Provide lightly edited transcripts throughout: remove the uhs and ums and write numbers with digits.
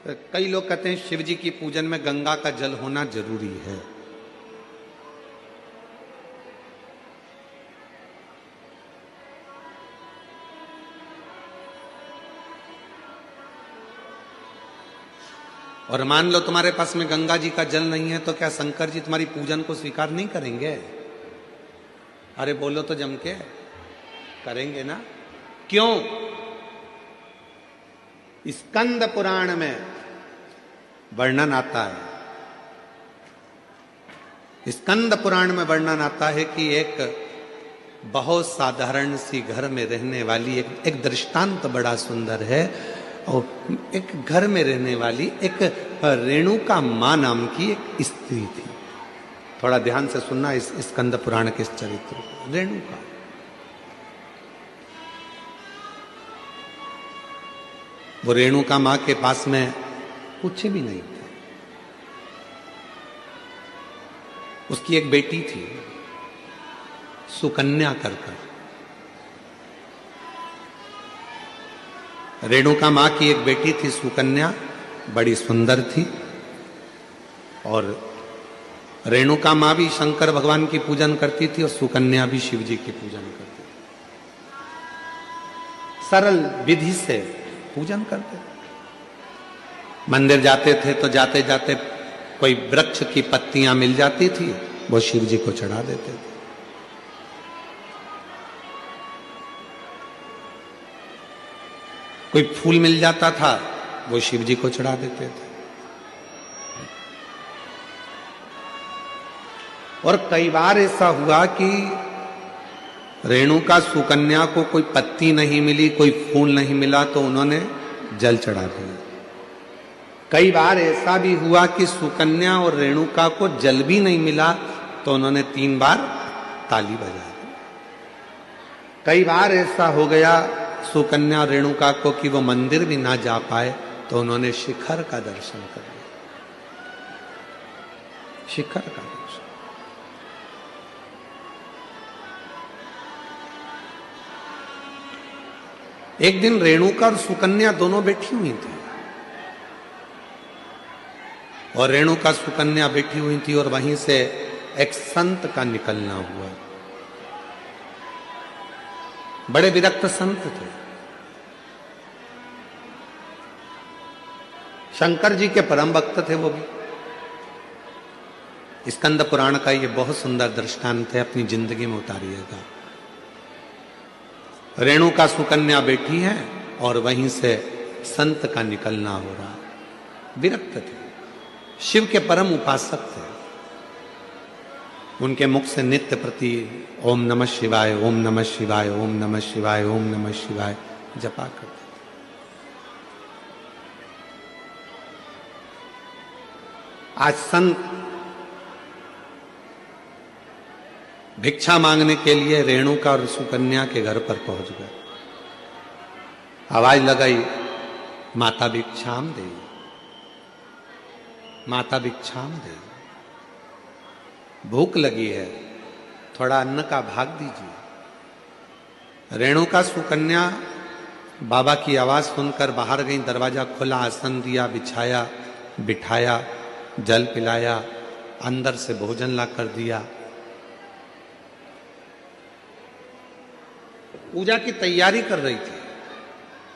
कई लोग कहते हैं शिव जी की पूजन में गंगा का जल होना जरूरी है। और मान लो तुम्हारे पास में गंगा जी का जल नहीं है तो क्या शंकर जी तुम्हारी पूजन को स्वीकार नहीं करेंगे? अरे बोलो तो जम के, करेंगे ना? क्यों? स्कंद पुराण में वर्णन आता है, स्कंद पुराण में वर्णन आता है कि एक बहुत साधारण सी घर में रहने वाली एक दृष्टांत बड़ा सुंदर है। और एक घर में रहने वाली एक रेणुका मां नाम की एक स्त्री थी। थोड़ा ध्यान से सुनना इस स्कंद पुराण के इस चरित्र को। रेणुका, वो रेणुका मां के पास में कुछ भी नहीं था। उसकी एक बेटी थी सुकन्या कर। रेणुका मां की एक बेटी थी सुकन्या, बड़ी सुंदर थी। और रेणुका मां भी शंकर भगवान की पूजन करती थी और सुकन्या भी शिव जी की पूजन करती थी। सरल विधि से पूजन करते थे। मंदिर जाते थे तो जाते जाते कोई वृक्ष की पत्तियां मिल जाती थी, वो शिव जी को चढ़ा देते थे। कोई फूल मिल जाता था, वो शिव जी को चढ़ा देते थे। और कई बार ऐसा हुआ कि रेणुका सुकन्या को कोई पत्ती नहीं मिली, कोई फूल नहीं मिला तो उन्होंने जल चढ़ा दिया। कई बार ऐसा भी हुआ कि सुकन्या और रेणुका को जल भी नहीं मिला तो उन्होंने 3 बार ताली बजा दी। कई बार ऐसा हो गया सुकन्या रेणुका को कि वो मंदिर भी ना जा पाए तो उन्होंने शिखर का दर्शन कर लिया। शिखर का दर्शन। एक दिन रेणुका और सुकन्या दोनों बैठी हुई थी और रेणुका सुकन्या बैठी हुई थी और वहीं से एक संत का निकलना हुआ। बड़े विरक्त संत थे, शंकर जी के परम भक्त थे वो भी। स्कंद पुराण का ये बहुत सुंदर दृष्टांत है, अपनी जिंदगी में उतारिएगा। रेणुका सुकन्या बैठी है और वहीं से संत का निकलना हो रहा। विरक्त थे, शिव के परम उपासक थे। उनके मुख से नित्य प्रति ओम नमः शिवाय, ओम नमः शिवाय, ओम नमः शिवाय, ओम नमः शिवाय जपा करते। आज संत भिक्षा मांगने के लिए रेणुका और सुकन्या के घर पर पहुंच गए। आवाज लगाई, माता भिक्षाम दे, माता भिक्षाम दे, भूख लगी है, थोड़ा अन्न का भाग दीजिए। रेणुका सुकन्या बाबा की आवाज सुनकर बाहर गई। दरवाजा खुला, आसन दिया, बिछाया, बिठाया, जल पिलाया, अंदर से भोजन ला कर दिया। पूजा की तैयारी कर रही थी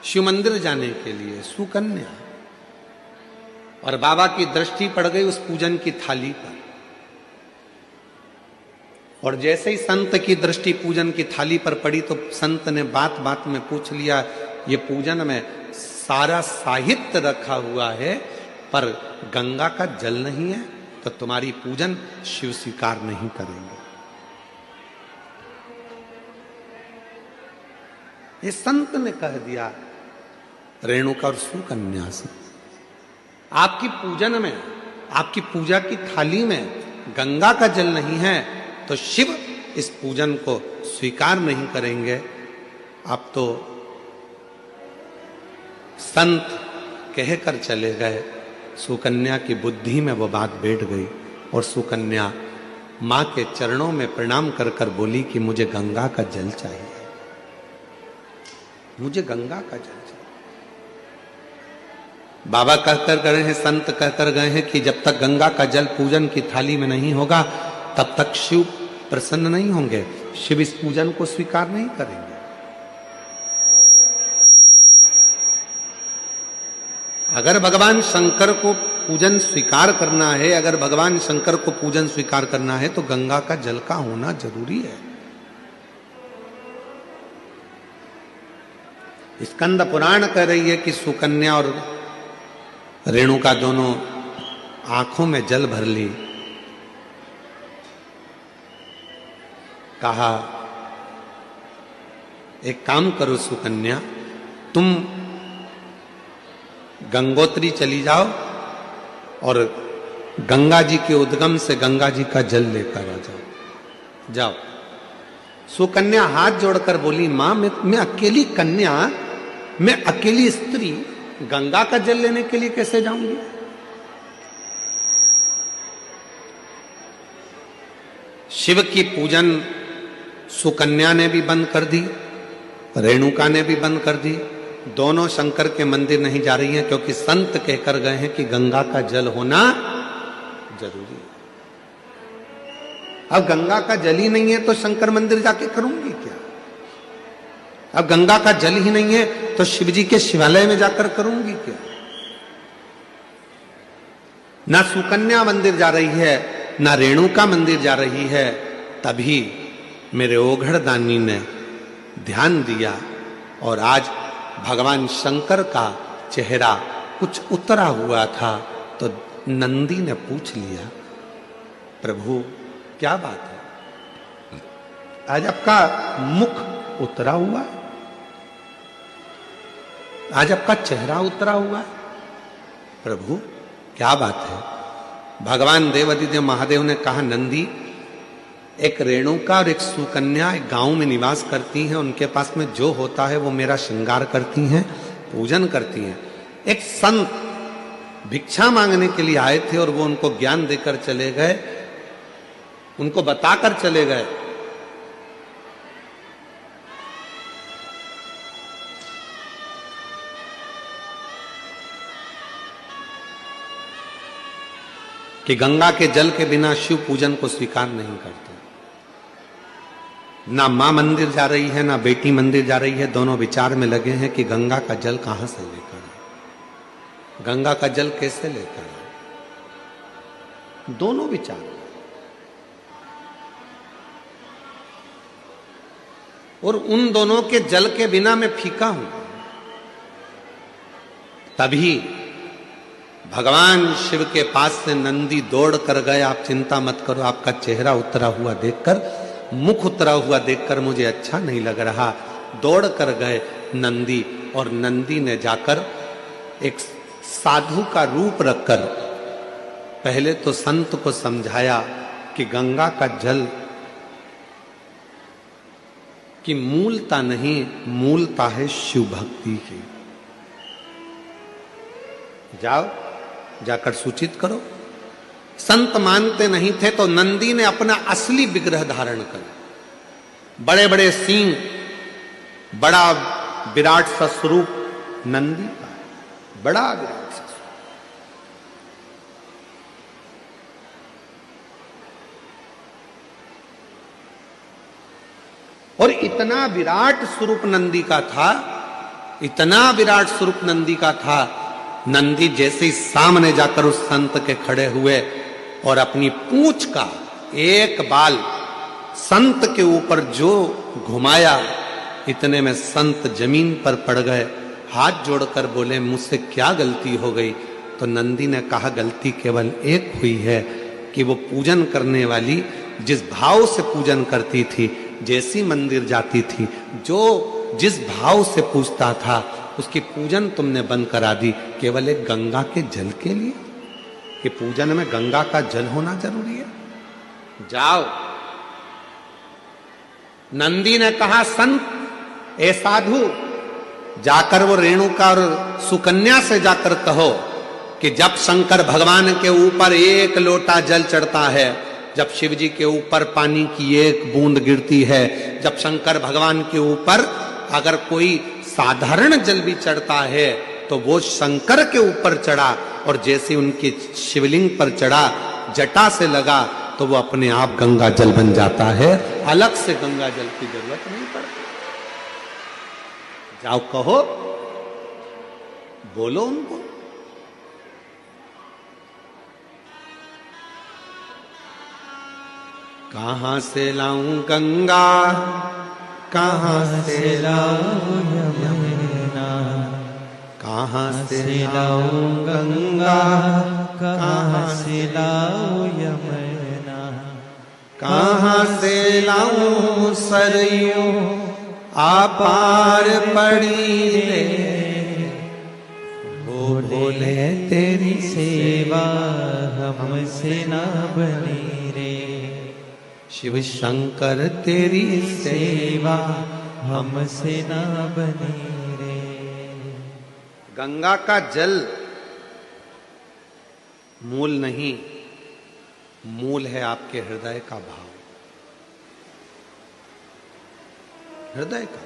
शिव मंदिर जाने के लिए सुकन्या, और बाबा की दृष्टि पड़ गई उस पूजन की थाली पर। और जैसे ही संत की दृष्टि पूजन की थाली पर पड़ी तो संत ने बात बात में पूछ लिया, ये पूजन में सारा साहित्य रखा हुआ है पर गंगा का जल नहीं है तो तुम्हारी पूजन शिव स्वीकार नहीं करेंगे। ये संत ने कह दिया रेणुका और सुकन्या से, आपकी पूजन में, आपकी पूजा की थाली में गंगा का जल नहीं है तो शिव इस पूजन को स्वीकार नहीं करेंगे। आप तो संत कहकर चले गए। सुकन्या की बुद्धि में वो बात बैठ गई और सुकन्या मां के चरणों में प्रणाम कर कर बोली कि मुझे गंगा का जल चाहिए, मुझे गंगा का जल चाहिए। बाबा कहकर गए हैं, संत कहकर गए हैं कि जब तक गंगा का जल पूजन की थाली में नहीं होगा तब तक शिव प्रसन्न नहीं होंगे, शिव इस पूजन को स्वीकार नहीं करेंगे। अगर भगवान शंकर को पूजन स्वीकार करना है, अगर भगवान शंकर को पूजन स्वीकार करना है तो गंगा का जल का होना जरूरी है। स्कंद पुराण कह रही है कि सुकन्या और रेणुका दोनों आंखों में जल भर ली। कहा एक काम करो सुकन्या, तुम गंगोत्री चली जाओ और गंगा जी के उद्गम से गंगा जी का जल लेकर आ जाओ। जाओ। सुकन्या हाथ जोड़कर बोली, मां मैं अकेली कन्या, मैं अकेली स्त्री गंगा का जल लेने के लिए कैसे जाऊंगी? शिव की पूजन सुकन्या ने भी बंद कर दी, रेणुका ने भी बंद कर दी। दोनों शंकर के मंदिर नहीं जा रही हैं क्योंकि संत कहकर गए हैं कि गंगा का जल होना जरूरी है। अब गंगा का जल ही नहीं है तो शंकर मंदिर जाके करूंगी क्या? अब गंगा का जल ही नहीं है तो शिव जी के शिवालय में जाकर करूंगी क्या? ना सुकन्या मंदिर जा रही है, ना रेणुका मंदिर जा रही है। तभी मेरे ओघड़ दानी ने ध्यान दिया और आज भगवान शंकर का चेहरा कुछ उतरा हुआ था तो नंदी ने पूछ लिया, प्रभु क्या बात है, आज आपका मुख उतरा हुआ है, आज आपका चेहरा उतरा हुआ है, प्रभु क्या बात है? भगवान देवादिदेव महादेव ने कहा, नंदी एक रेणुका और एक सुकन्या एक गांव में निवास करती हैं, उनके पास में जो होता है वो मेरा श्रृंगार करती हैं, पूजन करती हैं। एक संत भिक्षा मांगने के लिए आए थे और वो उनको ज्ञान देकर चले गए, उनको बताकर चले गए कि गंगा के जल के बिना शिव पूजन को स्वीकार नहीं करते। ना मां मंदिर जा रही है, ना बेटी मंदिर जा रही है, दोनों विचार में लगे हैं कि गंगा का जल कहां से लेकर आए, गंगा का जल कैसे लेकर आए, दोनों विचार। और उन दोनों के जल के बिना मैं फीका हूं। तभी भगवान शिव के पास से नंदी दौड़ कर गए, आप चिंता मत करो, आपका चेहरा उतरा हुआ देखकर, मुख उतरा हुआ देखकर मुझे अच्छा नहीं लग रहा। दौड़ कर गए नंदी और नंदी ने जाकर एक साधु का रूप रखकर पहले तो संत को समझाया कि गंगा का जल की मूलता नहीं, मूलता है शिव भक्ति की। जाओ जाकर सूचित करो। संत मानते नहीं थे तो नंदी ने अपना असली विग्रह धारण कर, बड़े बड़े सींग, बड़ा विराट सा स्वरूप नंदी का, बड़ा विराट सा स्वरूप। और इतना विराट स्वरूप नंदी का था, इतना विराट स्वरूप नंदी का था, नंदी जैसे ही सामने जाकर उस संत के खड़े हुए और अपनी पूंछ का एक बाल संत के ऊपर जो घुमाया, इतने में संत जमीन पर पड़ गए, हाथ जोड़कर बोले, मुझसे क्या गलती हो गई? तो नंदी ने कहा, गलती केवल एक हुई है कि वो पूजन करने वाली जिस भाव से पूजन करती थी, जैसी मंदिर जाती थी, जो जिस भाव से पूजता था, उसकी पूजन तुमने बंद करा दी, केवल एक गंगा के जल के लिए। कि पूजन में गंगा का जल होना जरूरी है। जाओ। नंदी ने कहा, संत ए साधु, जाकर वो रेणुका और सुकन्या से जाकर कहो कि जब शंकर भगवान के ऊपर एक लोटा जल चढ़ता है, जब शिव जी के ऊपर पानी की एक बूंद गिरती है, जब शंकर भगवान के ऊपर अगर कोई साधारण जल भी चढ़ता है तो तो वो शंकर के ऊपर चढ़ा और जैसे उनके शिवलिंग पर चढ़ा, जटा से लगा, तो वो अपने आप गंगा जल बन जाता है। अलग से गंगा जल की जरूरत नहीं पड़ती। जाओ कहो, बोलो उनको। कहां से लाऊं गंगा, कहां से लाऊं यमुना, कहां से लाऊं गंगा, कहां से लाऊं यमुना, कहां से लाऊं सरयू आपार पड़ी रे। बोले तेरी सेवा हमसे ना बनी रे। शिव शंकर तेरी सेवा हमसे ना बनी रे। गंगा का जल मूल नहीं, मूल है आपके हृदय का भाव, हृदय का।